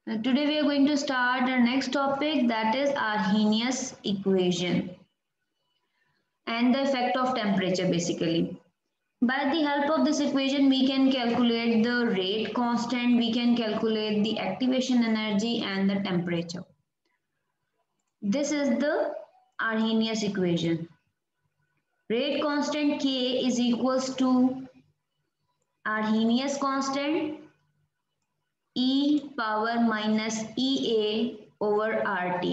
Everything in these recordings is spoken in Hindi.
Today we are going to start our next topic, that is Arrhenius equation and the effect of temperature basically. By the help of this equation we can calculate the rate constant, we can calculate the activation energy and the temperature. This is the Arrhenius equation. Rate constant K is equals to Arrhenius constant e power minus EA over RT.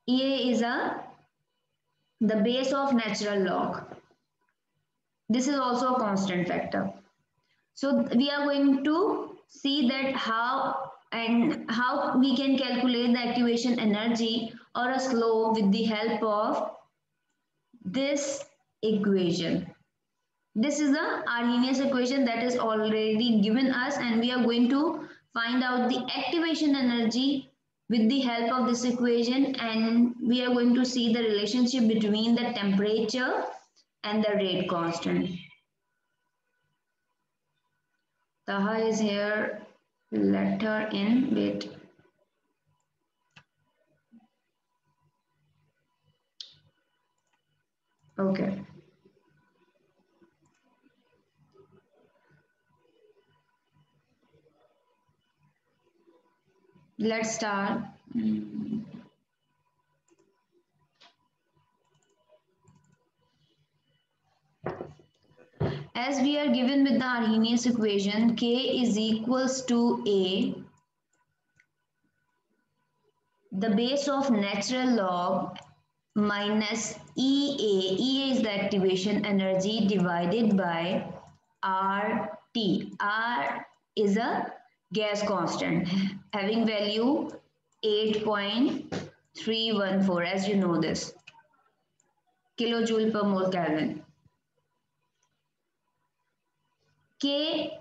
EA is the base of natural log. This is also a constant factor. So we are going to see that how we can calculate the activation energy or a slope with the help of this equation. This is the Arrhenius equation that is already given us, and we are going to find out the activation energy with the help of this equation, and we are going to see the relationship between the temperature and the rate constant. Taha is here, let her in, wait. Okay. Let's start. As we are given with the Arrhenius equation, K is equals to A, the base of natural log minus EA. EA is the activation energy divided by RT. R is a gas constant having value 8.314, as you know this, kilojoule per mole Kelvin. K,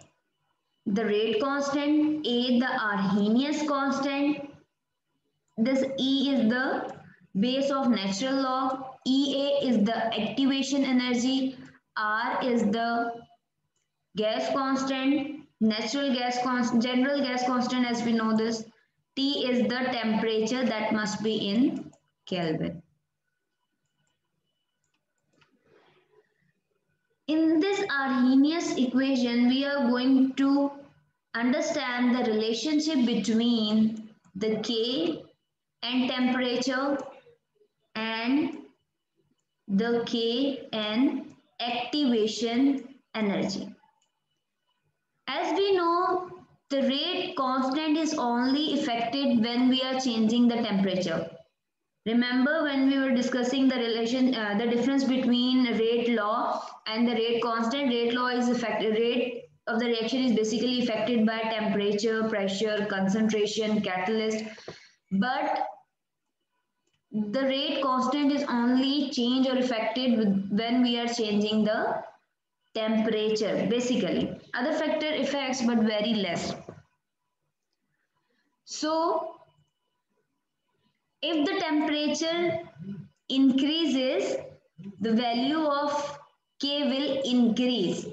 the rate constant, A, the Arrhenius constant. This E is the base of natural log, EA is the activation energy, R is the gas constant, natural gas constant, general gas constant as we know this, T is the temperature that must be in Kelvin. In this Arrhenius equation, we are going to understand the relationship between the K and temperature and the K and activation energy. As we know, the rate constant is only affected when we are changing the temperature. Remember when we were discussing the the difference between rate law and the rate constant. Rate law is affected, rate of the reaction is basically affected by temperature, pressure, concentration, catalyst. But the rate constant is only changed or affected when we are changing the temperature basically. Other factor affects but very less. So if the temperature increases, the value of K will increase.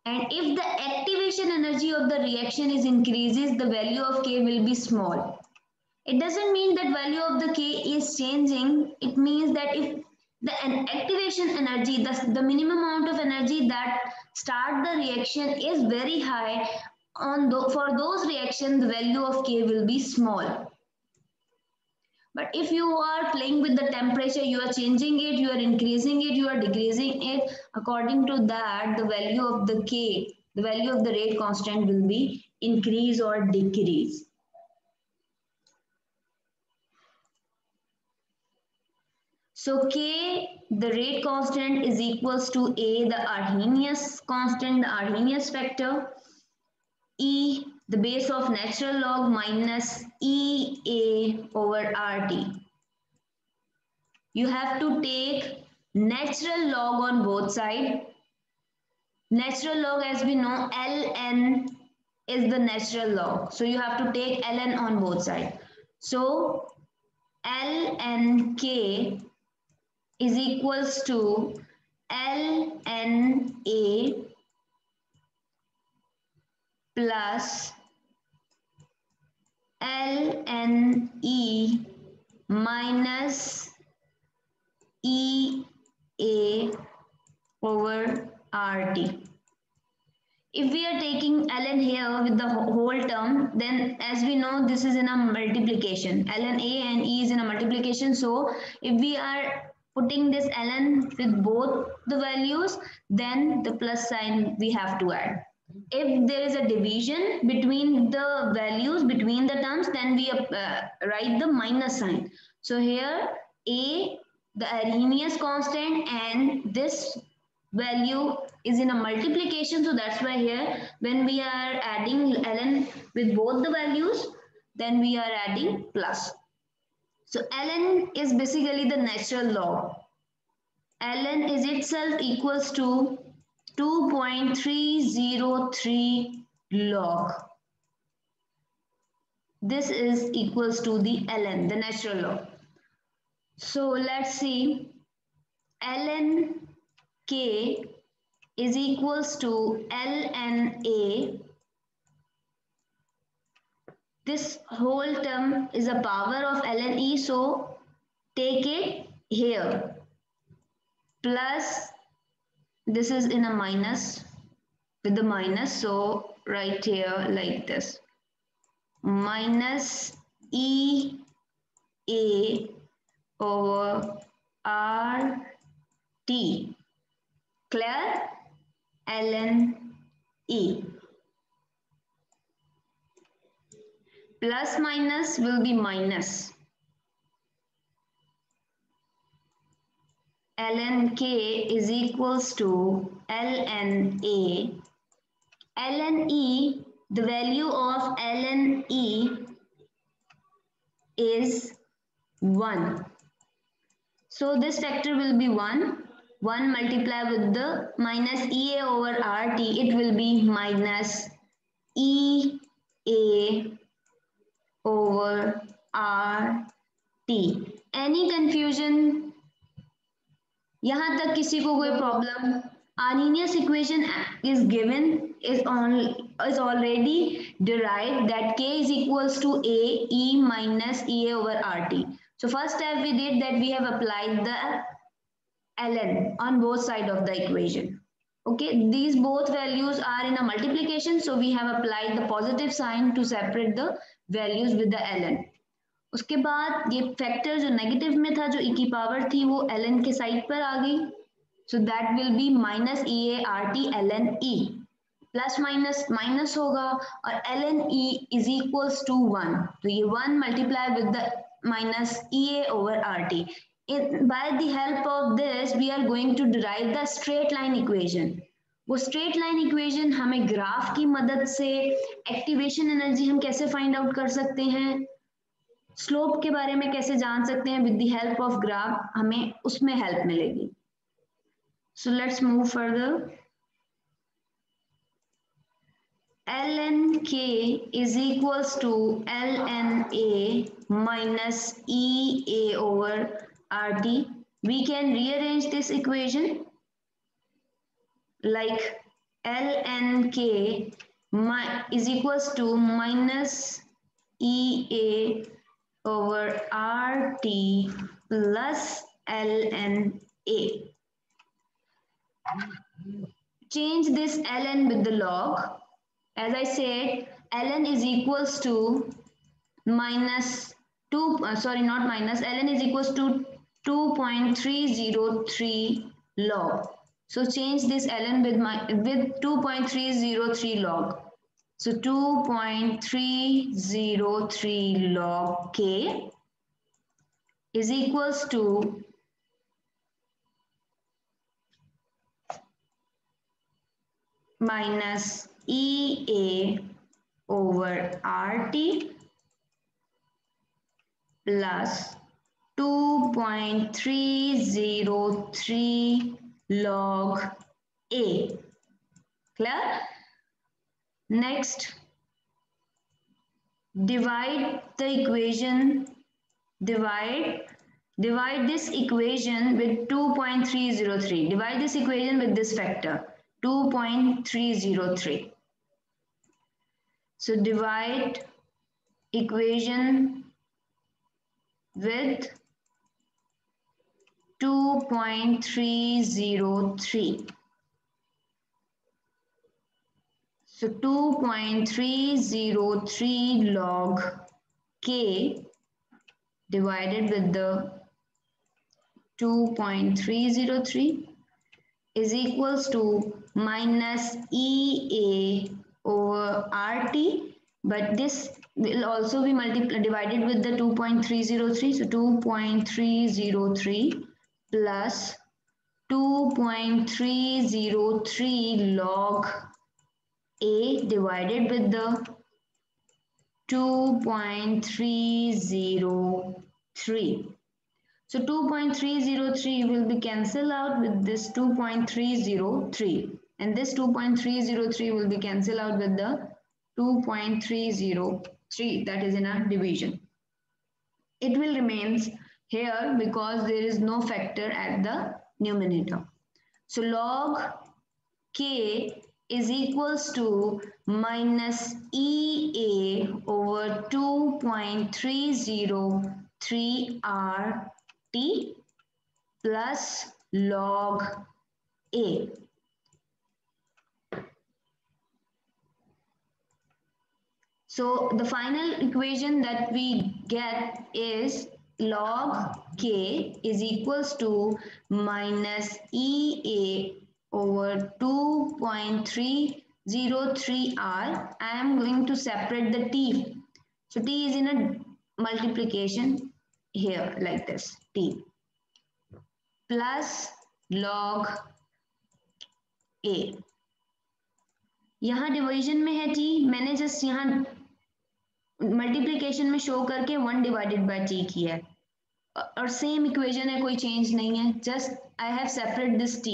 And if the activation energy of the reaction is increases, the value of K will be small. It doesn't mean that value of the K is changing. It means that if the activation energy, the minimum amount of energy that start the reaction is very high, for those reactions, the value of K will be small. But if you are playing with the temperature, you are changing it, you are increasing it, you are decreasing it, according to that, the value of the K, the value of the rate constant will be increase or decrease. So K, the rate constant, is equals to A, the Arrhenius constant, the Arrhenius factor, E, the base of natural log minus EA over RT. You have to take natural log on both sides. Natural log, as we know, ln is the natural log. So you have to take ln on both sides. So ln K is equals to ln A plus ln E minus EA over RT. If we are taking ln here with the whole term, then as we know, this is in a multiplication. Ln A and E is in a multiplication. So if we are putting this ln with both the values, then the plus sign we have to add. If there is a division between the values, between the terms, then we write the minus sign. So here A, the Arrhenius constant, and this value is in a multiplication. So that's why here when we are adding ln with both the values, then we are adding plus. So ln is basically the natural log. Ln is itself equals to 2.303 log. This is equals to the ln, the natural log. So let's see, ln k is equals to ln A. This whole term is a power of ln E, so take it here. Plus, this is in a minus, with the minus, so right here like this. Minus EA over RT. Clear? ln E. Plus minus will be minus. ln K is equals to ln A. ln E, the value of ln E is 1. So this factor will be 1. 1 multiplied with the minus EA over RT, it will be minus EA over RT. Any confusion? यहाँ तक किसी को कोई problem? Arrhenius equation is given, is already derived that K is equals to A E minus EA over RT. So first step we did that we have applied the ln on both sides of the equation. Okay, these both values are in a multiplication, so we have applied the positive sign to separate the values with the ln. उसके बाद ये फैक्टर जो नेगेटिव में था, जो e की पावर थी, वो ln के साइड पर आ गई. So that will be minus EA RT ln E. Plus minus minus होगा और ln E is equals to 1. तो ये 1 multiply with the minus EA over RT. By the help of this, we are going to derive the straight line equation. वो स्ट्रेट लाइन इक्वेशन हमें ग्राफ की मदद से एक्टिवेशन एनर्जी हम कैसे फाइंड आउट कर सकते हैं, स्लोप के बारे में कैसे जान सकते हैं, with the help of graph हमें उसमें हेल्प मिलेगी. So let's move further. ln K is equals to ln A minus EA over RT. We can rearrange this equation like ln K is equals to minus EA over RT plus ln A. Change this ln with the log. As I said, ln is equals to minus 2, not minus, ln is equals to 2.303 log. So change this ln with 2.303 log. So 2.303 log K is equals to minus EA over RT plus 2.303 log A. Clear? Next, divide the equation, divide this equation with 2.303. Divide this equation with this factor 2.303. So divide equation with 2.303. So 2.303 log k divided with the 2.303 is equals to minus EA over RT, but this will also be divided with the 2.303. So 2.303 plus 2.303 log A divided with the 2.303. So 2.303 will be cancelled out with this 2.303, and this 2.303 will be cancelled out with the 2.303 that is in a division. It will remains here because there is no factor at the numerator. So log k is equals to minus EA over 2.303 RT plus log A. So the final equation that we get is log k is equals to minus EA over 2.303R. I am going to separate the t. So t is in a multiplication here like this, t plus log a. यहाँ डिवीजन में है t, मैंने जस्ट यहाँ मल्टीप्लिकेशन में शो करके 1 डिवाइडेड बाय t किया है और सेम इक्वेशन है, कोई चेंज नहीं है, just I have separate this t,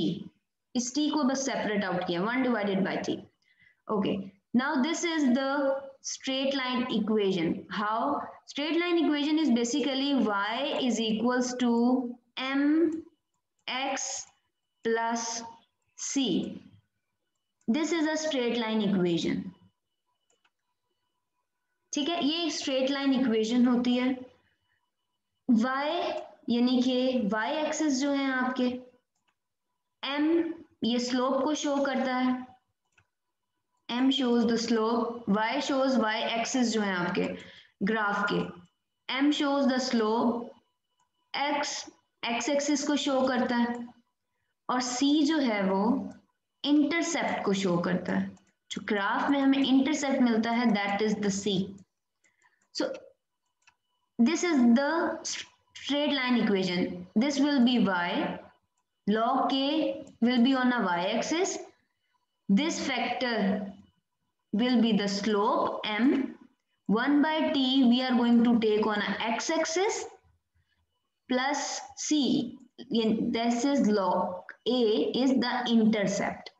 इस t को बस सेपरेट आउट किया 1 divided by t. Okay, now this is the straight line equation. How? Straight line equation is basically y is equals to mx plus c. This is a straight line equation. ठीक है, ये एक स्ट्रेट लाइन इक्वेशन होती है. y यानी कि y एक्सिस जो है आपके, m ये स्लोप को शो करता है, m shows the slope, y shows y axis जो है आपके ग्राफ के, m shows the slope, x axis को शो करता है और c जो है वो इंटरसेप्ट को शो करता है. जो ग्राफ में हमें इंटरसेप्ट मिलता है that is the c. So this is the straight line equation. This will be y, log k will be on a y axis, this factor will be the slope m, 1 by t we are going to take on a x axis, plus c, this is log a is the intercept.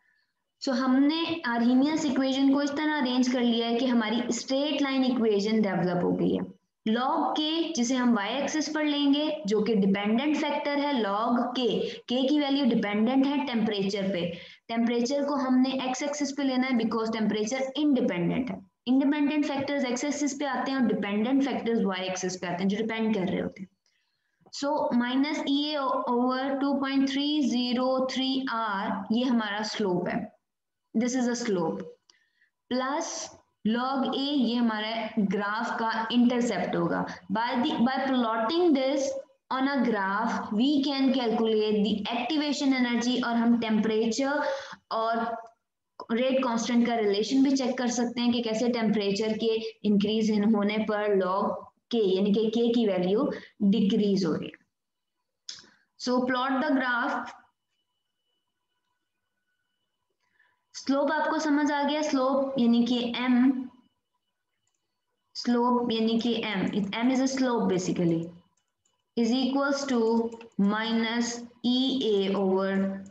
So हमने आर्हीनियस इक्वेशन को इस तरह अरेंज कर लिया है कि हमारी स्ट्रेट लाइन इक्वेशन डेवलप हो गई है. लॉग के जिसे हम y एक्सिस पर लेंगे जो कि डिपेंडेंट फैक्टर है, लॉग के की वैल्यू डिपेंडेंट है टेम्परेचर पे, टेम्परेचर को हमने x एक्सिस पे लेना है बिकॉज टेम्परेचर इंडिपेंडेंट है. इंडिपेंडेंट फैक्टर्स x एक्सिस पे आते हैं और डिपेंडेंट फैक्टर्स y एक्सिस पे आते हैं जो डिपेंड कर रहे होते हैं. So minus EA over 2.303R ये हमारा स्लोप है, this is a slope, plus log a ये हमारा ग्राफ का इंटरसेप्ट होगा. By plotting this on a graph we can calculate the activation energy और हम टेम्परेचर और रेट कांस्टेंट का रिलेशन भी चेक कर सकते हैं कि कैसे टेम्परेचर के इंक्रीज होने पर log k यानी कि k की वैल्यू डिक्रीज हो रही है. सो प्लॉट द ग्राफ. स्लोप आपको समझ आ गया, स्लोप यानी कि m, स्लोप यानी कि m is a slope basically, is equals to minus EA over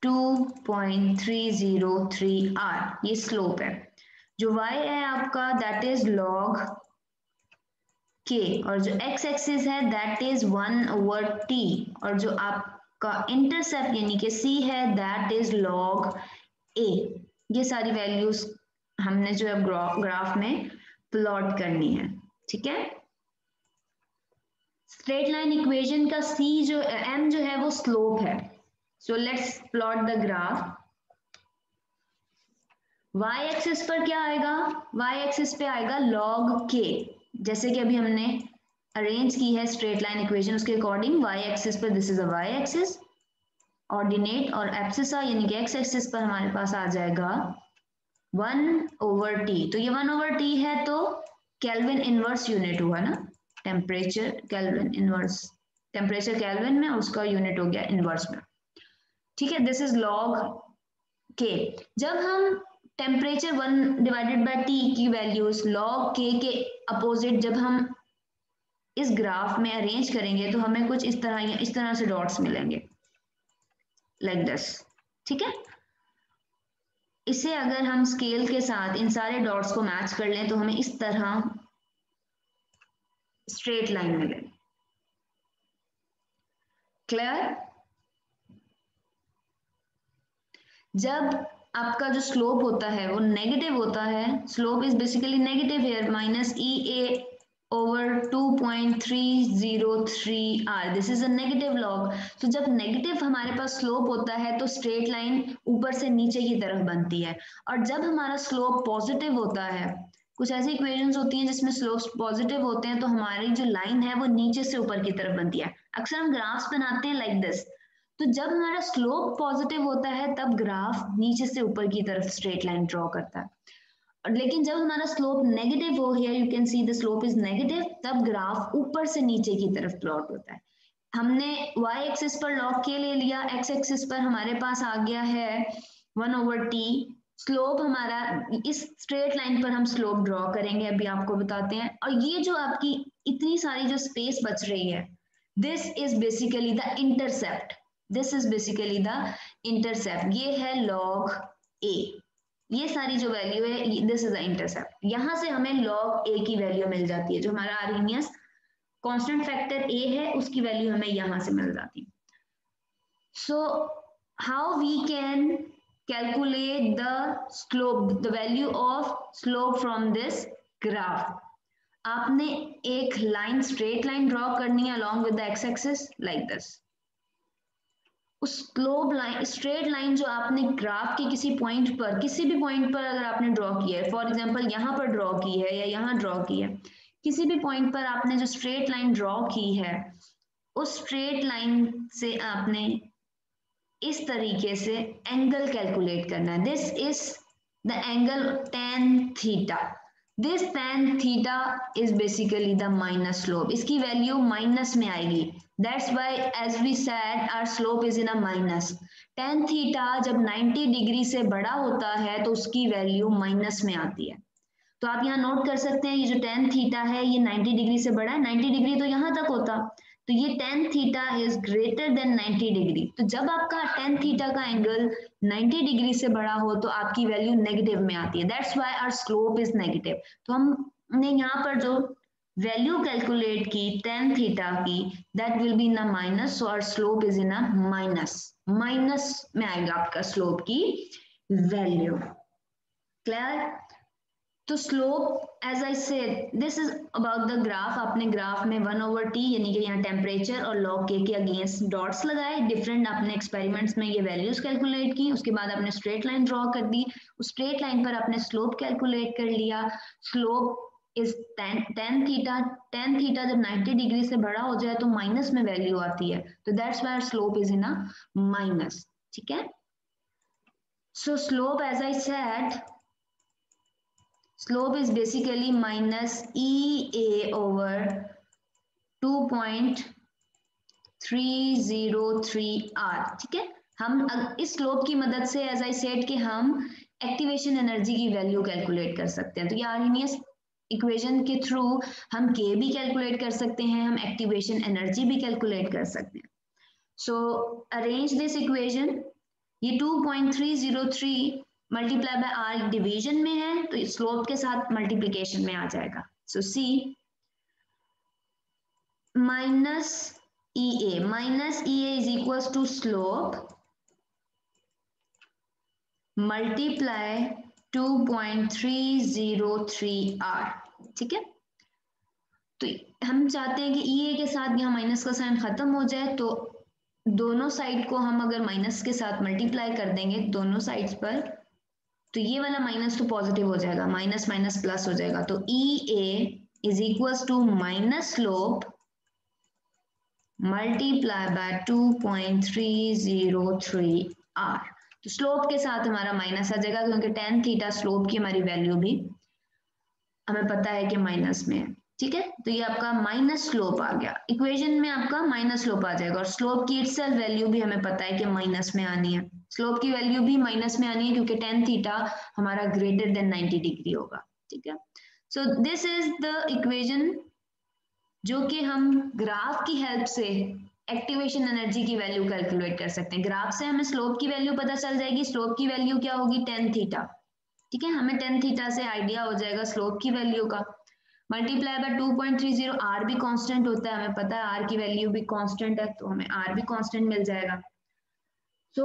2.303R, ये स्लोप है. जो y है आपका दैट इज log k और जो x एक्सिस है दैट इज 1 ओवर t और जो आपका इंटरसेप्ट यानी कि c है दैट इज log a. ये सारी वैल्यूज हमने जो है ग्राफ में प्लॉट करनी है. ठीक है। स्ट्रेट लाइन इक्वेशन का सी जो एम जो है वो स्लोप है। So let's plot the graph. Y axis पर क्या आएगा, वाई एक्सिस पे आएगा log k, जैसे कि अभी हमने अरेंज की है स्ट्रेट लाइन इक्वेशन उसके अकॉर्डिंग। वाई एक्सिस पर this is a Y axis ordinate, और एब्सिसा यानी कि एक्स एक्सिस पर हमारे पास आ जाएगा 1/t। तो ये 1/t है तो केल्विन इनवर्स यूनिट हुआ ना, temperature kelvin inverse, temperature kelvin में, उसका यूनिट हो गया इनवर्स में। ठीक है, दिस इज log k। जब हम टेम्परेचर 1/t की वैल्यूज log k के अपोजिट जब हम इस ग्राफ में अरेंज करेंगे तो हमें कुछ इस तरह से डॉट्स मिलेंगे लाइक दिस। ठीक है, इसे अगर हम स्केल के साथ इन सारे डॉट्स को मैच कर लें तो हमें इस तरह स्ट्रेट लाइन मिले। क्लियर? जब आपका जो स्लोप होता है वो नेगेटिव होता है, slope is basically negative here, -EA/2.303R, this is a negative log. तो जब नेगेटिव हमारे पास स्लोप होता है तो स्ट्रेट लाइन ऊपर से नीचे की तरफ बनती है, और जब हमारा स्लोप पॉजिटिव होता है, कुछ ऐसी इक्वेशंस होती हैं जिसमें स्लोप्स पॉजिटिव होते हैं तो हमारी जो लाइन है वो नीचे से ऊपर की तरफ बनती है। अक्सर हम ग्राफ्स बनाते हैं लाइक दिस। तो जब हमारा स्लोप पॉजिटिव होता है तब ग्राफ नीचे से ऊपर की तरफ स्ट्रेट लाइन ड्रॉ करता है, और लेकिन जब हमारा स्लोप नेगेटिव हो, here you can see the slope is negative, तब ग्राफ ऊपर से नीचे की तरफ प्लॉट होता है। हमने y एक्सिस पर log k ले लिया, x एक्सिस पर हमारे पास आ गया है 1/t। स्लोप हमारा इस स्ट्रेट लाइन पर हम स्लोप ड्रॉ करेंगे, अभी आपको बताते हैं। और ये जो आपकी इतनी सारी जो स्पेस बच रही है, this is basically the intercept, this is basically the intercept, ये है log a। ये सारी जो वैल्यू है दिस इज द इंटरसेप्ट, यहां से हमें log a की वैल्यू मिल जाती है, जो हमारा आर्हेनियस कांस्टेंट फैक्टर a है उसकी वैल्यू हमें यहां से मिल जाती है। So how we can calculate the slope, the value of slope from this graph. आपने एक लाइन स्ट्रेट लाइन ड्रॉ करनी है along with the X axis like this. उस स्लोप लाइन स्ट्रेट लाइन जो आपने ग्राफ के किसी पॉइंट पर, किसी भी पॉइंट पर अगर आपने ड्रॉ किया है, फॉर एग्जांपल यहाँ पर ड्रॉ की है या यहाँ ड्रॉ की है, किसी भी पॉइंट पर आपने जो स्ट्रेट लाइन ड्रॉ की है उस स्ट्रेट लाइन से आपने इस तरीके से एंगल कैलकुलेट करना है। This is the angle tan theta, this tan theta is basically the minus slope, इसकी वैल्यू माइनस में आएगी। That's why as we said our slope is in a minus. tan theta जब 90 डिग्री से बड़ा होता है तो उसकी वैल्यू माइनस में आती है। तो आप यहाँ नोट कर सकते हैं ये जो tan थीटा है ये 90 डिग्री से बड़ा है, 90 डिग्री तो यहाँ तक होता, तो ये tan theta is greater than 90 degree. तो जब आपका tan थीटा का एंगल 90 डिग्री से बड़ा हो तो आपकी वैल्यू नेगेटिव में आती है, that's why our slope is negative. तो हमने यहाँ पर जो वैल्यू कैलकुलेट की tan थीटा की, that will be in a minus, so our slope is in a minus, minus में आएगा आपका स्लोप की वैल्यू। क्लियर? तो slope as I said this is about the graph. आपने ग्राफ में 1/t यानी कि यहाँ टेम्परेचर और log k के अगेंस्ट डॉट्स लगाए, डिफरेंट आपने एक्सपेरिमेंट्स में ये वैल्यूज कैलकुलेट की, उसके बाद आपने स्ट्रेट लाइन ड्रॉ कर दी, उस स्ट्रेट लाइन पर आपने स्लोप कैलकुलेट कर लिया। Slope is tan theta, tan theta जब 90 डिग्री से बड़ा हो जाए तो माइनस में वैल्यू आती है, तो that's why slope is in a minus. ठीक है, so slope as I said, slope is basically minus EA over 2.303R। ठीक है, हम इस स्लोप की मदद से एज आई सेड कि हम एक्टिवेशन एनर्जी की वैल्यू कैलकुलेट कर सकते हैं। तो ये आर्हेनियस इक्वेशन के थ्रू हम K भी कैलकुलेट कर सकते हैं, हम एक्टिवेशन एनर्जी भी कैलकुलेट कर सकते हैं। सो अरेंज दिस इक्वेशन, ये 2.303 मल्टीप्लाई बाय आर डिवीजन में है तो स्लोप के साथ मल्टीप्लीकेशन में आ जाएगा। So C minus E A is equals to slope multiply 2.303 R. ठीक है, तो हम चाहते हैं कि EA के साथ यहाँ माइनस का साइन खत्म हो जाए, तो दोनों साइड को हम अगर माइनस के साथ मल्टीप्लाई कर देंगे दोनों साइड्स पर, तो ये वाला माइनस तो पॉजिटिव हो जाएगा, माइनस माइनस प्लस हो जाएगा, तो EA is equals to minus slope multiply by 2.303 R। तो स्लोप के साथ हमारा माइनस आ जाएगा क्योंकि tan थीटा स्लोप की हमारी वैल्यू भी हमें पता है कि माइनस में है, ठीक है। तो ये आपका माइनस स्लोप आ गया, इक्वेशन में आपका माइनस स्लोप आ जाएगा, और स्लोप की इटसेल्फ वैल्यू भी हमें पता है कि माइनस में आनी है, स्लोप की वैल्यू भी माइनस में आनी है क्योंकि tan थीटा हमारा ग्रेटर देन 90 डिग्री होगा, ठीक है। So this is the equation जो कि हम ग्राफ की हेल्प से एक्टिवेशन एनर्जी की वैल्यू कैलकुलेट कर सकते हैं। ग्राफ से हमें स्लोप की वैल्यू पता चल जाएगी, स्लोप की वैल्यू क्या होगी, tan थीटा, ठीक है। हमें tan थीटा से आइडिया हो जाएगा स्लोप की वैल्यू का, मल्टीप्लाई बाय 2.30, R भी कांस्टेंट होता है, हमें पता है R की वैल्यू भी कांस्टेंट है, तो हमें R भी कांस्टेंट मिल जाएगा। So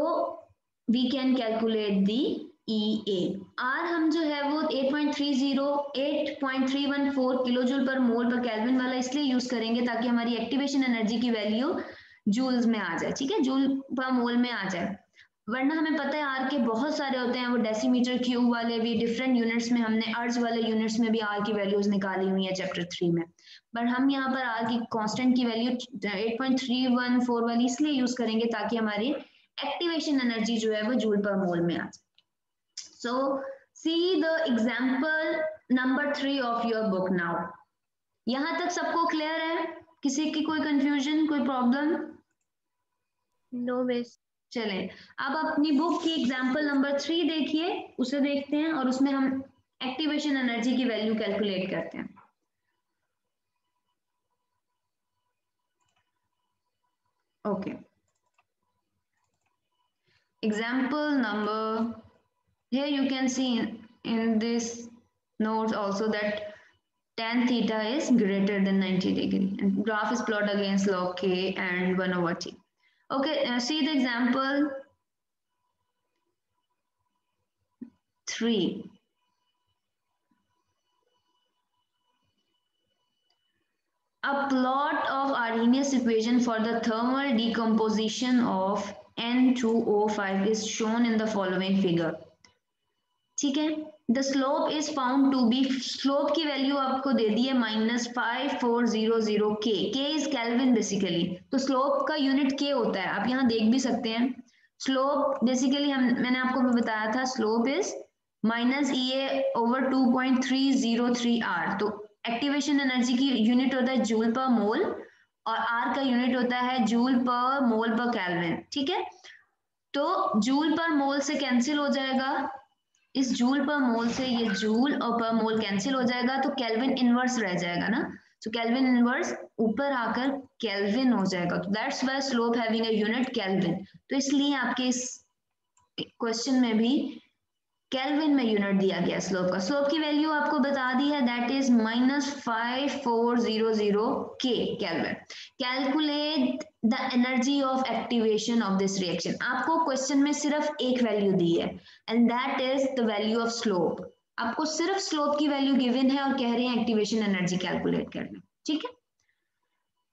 we can calculate the EA। R हम जो है वो 8.314 किलो जूल पर मोल पर केल्विन वाला इसलिए यूज करेंगे ताकि हमारी एक्टिवेशन एनर्जी की वैल्यू जूल्स में आ जाए, ठीक है, जूल पर मोल में आ जाए। वरना हमें पता है R के बहुत सारे होते हैं, वो डेसीमीटर क्यूब वाले भी, डिफरेंट यूनिट्स में हमने अर्ज वाले यूनिट्स में भी R की वैल्यूज निकाली हुई है चैप्टर 3 में, पर हम यहाँ पर R की कांस्टेंट की वैल्यू 8.314 वाली इसलिए यूज करेंगे ताकि हमारी एक्टिवेशन एनर्जी जो है वो जूल पर मोल में आ जाए। So see the example number 3 of your book now. यहां तक सबको क्लियर है, किसी की कोई कंफ्यूजन, कोई प्रॉब्लम? No miss. चलें, अब अपनी बुक की एग्जाम्पल नंबर 3 देखिए, उसे देखते हैं और उसमें हम एक्टिवेशन एनर्जी की वैल्यू कैलकुलेट करते हैं। Okay, example number, here you can see in this notes also that tan theta is greater than 90 degree and graph is plot against log k and 1 over t. Okay, see the example 3. A plot of Arrhenius equation for the thermal decomposition of N2O5 is shown in the following figure. ठीक है, the slope is found to be, slope की वैल्यू आपको दे दी है -5400 के इज केल्विन बेसिकली, तो स्लोप का यूनिट के होता है, आप यहाँ देख भी सकते हैं। स्लोप बेसिकली मैंने आपको भी बताया था, स्लोप इज -EA/2.303 R। तो एक्टिवेशन एनर्जी की यूनिट होता है जूल पर मोल और R का यूनिट होता है जूल पर मोल पर केल्विन, ठीक है। तो जूल पर मोल से कैंसिल हो जाएगा, इस जूल पर मोल से ये जूल और पर मोल कैंसिल हो जाएगा, तो केल्विन इनवर्स रह जाएगा ना, तो केल्विन इनवर्स ऊपर आकर केल्विन हो जाएगा, तो that's why slope having a unit kelvin. तो इसलिए आपके इस क्वेश्चन में भी केल्विन में यूनिट दिया गया स्लोप का। स्लोप की वैल्यू आपको बता दी है, दैट इज -5400 के kelvin. Calculate the energy of activation of this reaction. आपको क्वेश्चन में सिर्फ एक वैल्यू दी है and that is the value of slope. आपको सिर्फ स्लोप की वैल्यू गिवन है और कह रहे हैं एक्टिवेशन एनर्जी कैलकुलेट करना, ठीक है।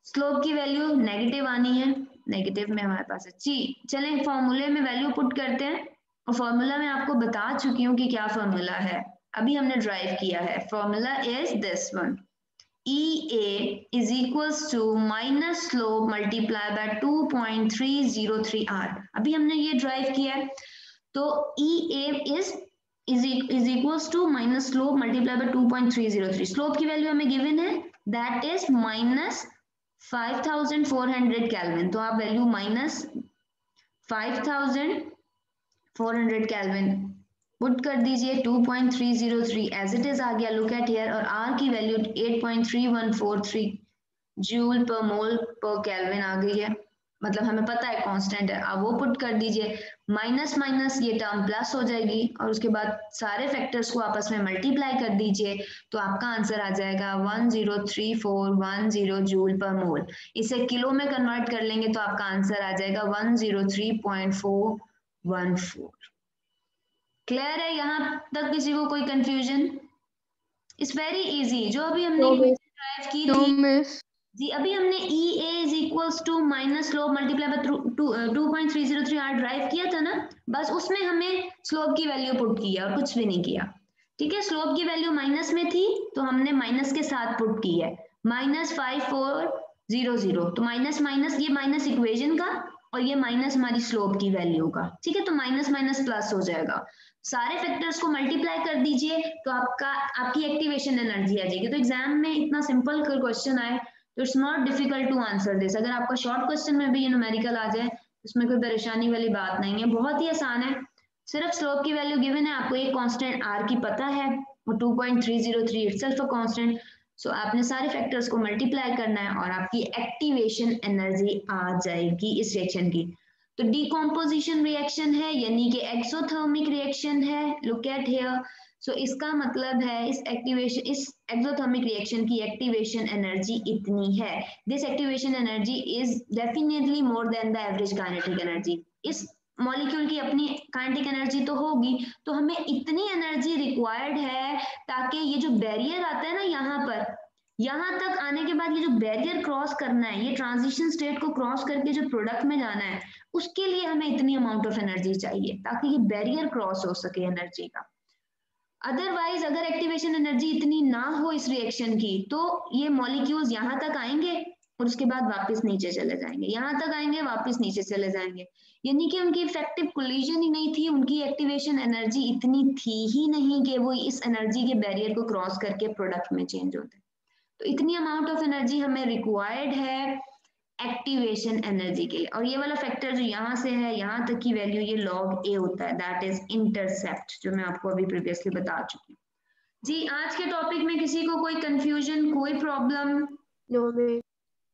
स्लोप की वैल्यू नेगेटिव आनी है, नेगेटिव में हमारे पास है जी। चलें फॉर्मूले में वैल्यू पुट करते हैं, और फॉर्मूला मैं आपको बता चुकी हूँ कि क्या फॉर्मूला है, अभी हमने ड्राइव किया है। Formula is this one, EA is equals to minus slope multiplied by 2.303 R। अभी हमने ये ड्राइव किया है, तो EA is equals to minus slope multiplied by 2.303। Slope की वैल्यू हमें गिवन है, दैट इज -5400 केल्विन, तो आप वैल्यू -5400 केल्विन पुट कर दीजिए, 2.303 एज इट इज आ गया, लुक एट हियर, और R की वैल्यू 8.3143 जूल पर मोल पर केल्विन आ गई है, मतलब हमें पता है कांस्टेंट है, आप वो पुट कर दीजिए, माइनस माइनस ये टर्म प्लस हो जाएगी और उसके बाद सारे फैक्टर्स को आपस में मल्टीप्लाई कर दीजिए, तो आपका आंसर आ जाएगा 103410 जूल पर मोल। इसे किलो में कन्वर्ट कर लेंगे तो आपका आंसर आ जाएगा 103.414। क्लियर है यहाँ तक, किसी को कोई कंफ्यूजन? इट्स वेरी इजी, जो अभी हमने नो मिस। ट्राई ड्राइव की No, थी miss. जी। अभी हमने E A is equals to minus slope multiply by 2.303 R derive किया था ना, बस उसमें हमें स्लोप की वैल्यू पुट की है और कुछ भी नहीं किया। ठीक है, स्लोप की वैल्यू माइनस में थी तो हमने माइनस के साथ पुट की है -5400, तो माइनस माइनस, ये माइनस इक्वेशन का और ये माइनस हमारी स्लोप की वैल्यू का। ठीक है, तो माइनस माइनस प्लस हो जाएगा। सारे फैक्टर्स को मल्टीप्लाई कर दीजिए तो आपकी एक्टिवेशन एनर्जी आ जाएगी। तो एग्जाम में इतना सिंपल क्वेश्चन आए तो it's not difficult to answer this. अगर आपका शॉर्ट क्वेश्चन में भी ये न्यूमेरिकल आ जाए उसमें कोई परेशानी वाली बात नहीं है, बहुत ही आसान है। सिर्फ स्लोप की वैल्यू गिवन है, आपको एक कांस्टेंट आर की पता है और 2.303 इटसेल्फ अ कांस्टेंट। सो आपने सारे फैक्टर्स को मल्टीप्लाई करना है और आपकी एक्टिवेशन एनर्जी आ जाएगी इस रिएक्शन की। तो डिकम्पोजिशन रिएक्शन है यानी कि एक्सोथर्मिक रिएक्शन है। Look at here. सो इसका मतलब है इस एक्सोथर्मिक रिएक्शन की एक्टिवेशन एनर्जी इतनी है। This activation energy is definitely more than the average kinetic energy. इस मॉलिक्यूल की अपनी काइनेटिक एनर्जी तो होगी, तो हमें इतनी एनर्जी रिक्वायर्ड है ताकि ये जो बैरियर आता है ना यहाँ तक आने के बाद ये जो बैरियर क्रॉस करना है, ये ट्रांजिशन स्टेट को क्रॉस करके जो प्रोडक्ट में जाना है, उसके लिए हमें इतनी अमाउंट ऑफ एनर्जी चाहिए ताकि ये बैरियर क्रॉस हो सके एनर्जी का। अदरवाइज अगर एक्टिवेशन एनर्जी इतनी ना हो इस रिएक्शन की तो ये मॉलिक्यूल्स यहाँ तक आएंगे और उसके बाद वापस नीचे चले जाएंगे, यहाँ तक आएंगे वापस नीचे चले जाएंगे, यानी कि उनकी इफेक्टिव कोलिजन ही नहीं थी, उनकी एक्टिवेशन एनर्जी इतनी थी ही नहीं कि वो इस एनर्जी के बैरियर को क्रॉस करके प्रोडक्ट में चेंज होते। तो इतनी अमाउंट ऑफ एनर्जी हमें रिक्वायर्ड है एक्टिवेशन एनर्जी के लिए। और ये वाला फैक्टर जो यहाँ से है यहाँ तक की वैल्यू ये लॉग ए होता है, दैट इज इंटरसेप्ट, जो मैं आपको अभी प्रीवियसली बता चुकी हूँ। जी, आज के टॉपिक में किसी को कोई कंफ्यूजन, कोई प्रॉब्लम? No, miss.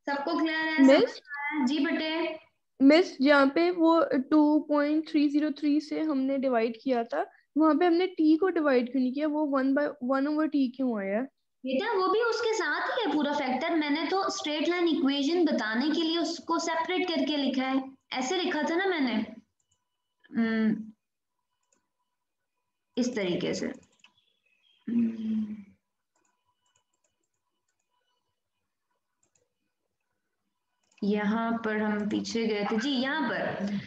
सबको क्लियर है, मिस समझ आ रहा है? जी बेटे। मिस जहाँ पे वो 2.303 से हमने डिवाइड किया था, वहां पे हमने टी को डिवाइड क्यों नहीं किया? वो 1/1/t क्यों आया? बेटा वो भी उसके साथ ही है पूरा फैक्टर, मैंने तो स्ट्रेट लाइन इक्वेशन बताने के लिए उसको सेपरेट करके लिखा है, ऐसे लिखा था ना मैंने, इस तरीके से। यहाँ पर हम पीछे गए थे जी, यहाँ पर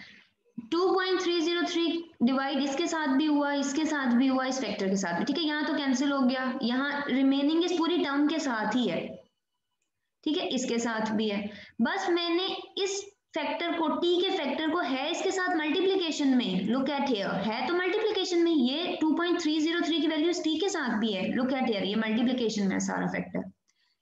2.303 डिवाइड इसके साथ भी हुआ, इसके साथ भी हुआ, इस फैक्टर के साथ भी। ठीक है, यहाँ तो कैंसिल हो गया, यहाँ रिमेनिंग इस पूरी टर्म के साथ ही है। ठीक है, इसके साथ भी है, बस मैंने इस फैक्टर को, टी के फैक्टर को है इसके साथ मल्टीप्लिकेशन में। लुक एट हियर, है तो मल्टीप्लिकेशन में, ये 2.303 की वैल्यू टी के साथ भी है। लुक एट हियर, ये मल्टीप्लिकेशन में सारा फैक्टर,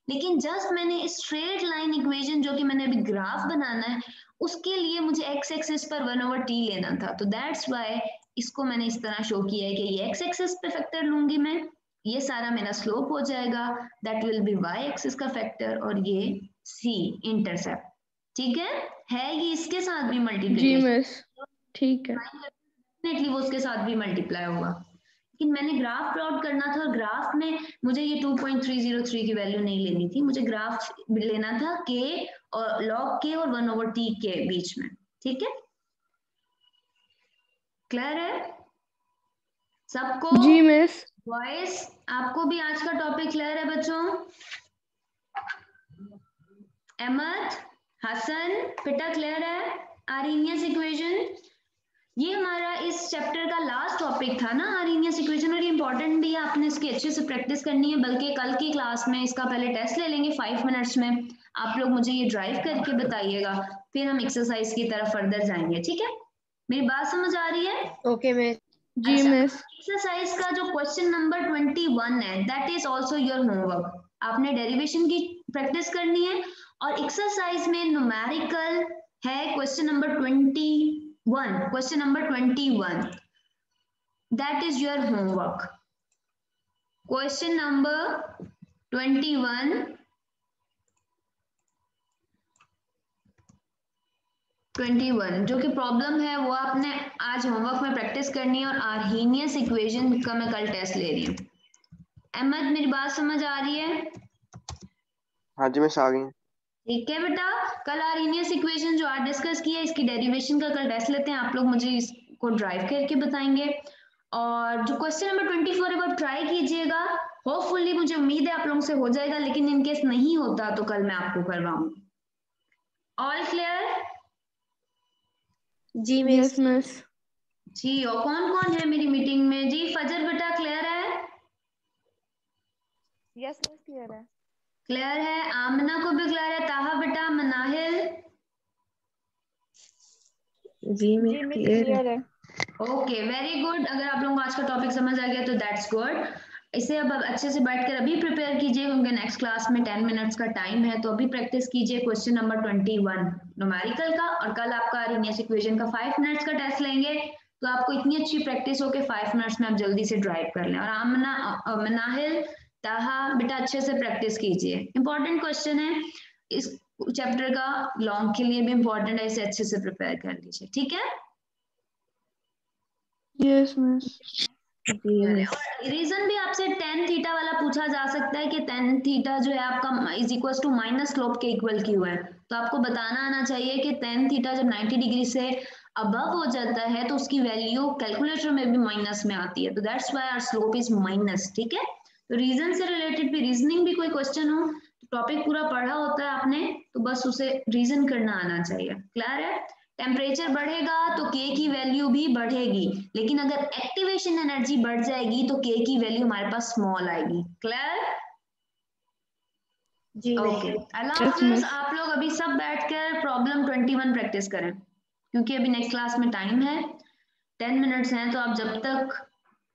लेकिन जस्ट मैंने स्ट्रेट लाइन इक्वेशन जो कि मैंने अभी ग्राफ बनाना है उसके लिए मुझे एक्स एक्सिस पर 1/t लेना था, तो दैट्स वाई इसको मैंने इस तरह शो किया है कि ये एक्स एक्सिस पे फैक्टर लूंगी मैं, ये सारा मेरा स्लोप हो जाएगा, that will be Y axis का फैक्टर, और ये सी इंटरसेप्ट। ठीक है ये इसके साथ भी जी मल्टीप्लिकेशन, मिस, ठीक है। डेफिनेटली वो उसके साथ भी मल्टीप्लाई होगा, लेकिन मैंने ग्राफ प्लॉट करना था और ग्राफ में मुझे ये 2.303 की वैल्यू नहीं लेनी थी, मुझे ग्राफ लेना था के और लॉग के और 1/t के बीच में। ठीक है, क्लियर है सबको? जी मिस। वॉइस आपको भी आज का टॉपिक क्लियर है बच्चों? अहमद, हसन, बेटा क्लियर है? आर्हेनियस इक्वेशन, ये हमारा इस चैप्टर का लास्ट टॉपिक था ना, आर्हेनियस इक्वेशन, और ये इंपॉर्टेंट भी है, आपने इसकी अच्छे से प्रैक्टिस करनी है, बल्कि कल की क्लास में इसका पहले टेस्ट ले लेंगे 5 मिनट्स में, आप लोग मुझे ये ड्राइव करके बताइएगा, फिर हम एक्सरसाइज की तरफ फर्दर जाएंगे। ठीक है, मेरी बात समझ आ रही है? Okay miss. जी अच्छा, मिस। एक्सरसाइज का जो क्वेश्चन नंबर 21 है that is also your homework, आपने डेरिवेशन की प्रैक्टिस करनी है, और एक्सरसाइज में न्यूमेरिकल है question number 21, question number 21, that is your homework. Question number 21 जो कि प्रॉब्लम है वो आपने आज होमवर्क में प्रैक्टिस करनी है, और आर्हेनियस इक्वेशन का मैं कल टेस्ट ले रही हूँ। अहमद, मेरी बात समझ आ रही है? हाँ जी मिस, आ गई। ठीक है बेटा, कल आर्हेनियस इक्वेशन जो आज डिस्कस किया इसकी डेरिवेशन का कल टेस्ट लेते हैं, आप लोग मुझे इसको ड्राइव करके बताएंगे। और जो क्वेश्चन नंबर 24 है वो ट्राई कीजिएगा, होपफुली मुझे उम्मीद है आप लोगों से हो जाएगा, लेकिन इन केस नहीं होता तो कल मैं आपको करवाऊंगी। All clear? जी यस मिस। जी, और कौन कौन है मेरी मीटिंग में? जी फजर बेटा क्लियर है? यस मिस क्लियर है। क्लियर है, आमना को भी क्लियर है, ताहा बेटा, मनाहिल? जी मिस क्लियर है। Okay very good. अगर आप लोगों को आज का टॉपिक समझ आ गया तो दैट्स गुड। इसे अब अच्छे से बैठकर अभी प्रिपेयर कीजिए, क्योंकि नेक्स्ट क्लास में 10 मिनट्स का टाइम है, तो अभी प्रैक्टिस कीजिए क्वेश्चन नंबर 21 न्यूमेरिकल का, और कल आपका अरेनियस इक्वेशन का 5 मिनट्स का टेस्ट लेंगे, तो आपको इतनी अच्छी प्रैक्टिस हो कि 5 मिनट्स में आप जल्दी से ड्राइव कर लें। और आमना, मनाहिल, ताहा बेटा अच्छे से प्रैक्टिस कीजिए, इंपॉर्टेंट क्वेश्चन है, इस चैप्टर का लॉन्ग के लिए भी इंपॉर्टेंट है, इसे अच्छे से प्रिपेयर कर लीजिए, ठीक है? Yes miss. जी मिस। और रीजन भी आपसे tan थीटा वाला पूछा जा सकता है कि tan थीटा जो है आपका is equal to minus slope के इक्वल क्यों है, तो आपको बताना आना चाहिए कि tan थीटा जब 90 डिग्री से अबव हो जाता है तो उसकी वैल्यू कैलकुलेटर में भी माइनस में आती है, तो that's why our slope is minus, ठीक है? तो रीजन से रिलेटेड भी, रीजनिंग भी कोई क्वेश्चन हो, टॉपिक पूरा पढ़ा होता है आपने, तो बस उसे रीजन करना आना चाहिए। क्लियर है? टेम्परेचर बढ़ेगा तो के की वैल्यू भी बढ़ेगी, लेकिन अगर एक्टिवेशन एनर्जी बढ़ जाएगी तो के की वैल्यू हमारे पास स्मॉल आएगी। क्लियर? जी ओके, मिस। अल्लाह यस हाफिज। मिस। आप लोग अभी सब बैठकर प्रॉब्लम 21 प्रैक्टिस करें, क्योंकि अभी नेक्स्ट क्लास में टाइम है, 10 मिनट्स हैं, तो आप जब तक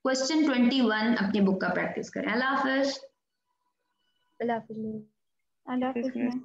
क्वेश्चन 21 अपनी बुक का प्रैक्टिस करें। अल्लाह हाफिज। अल्लाह हाफिज। अल्लाह हाफिज।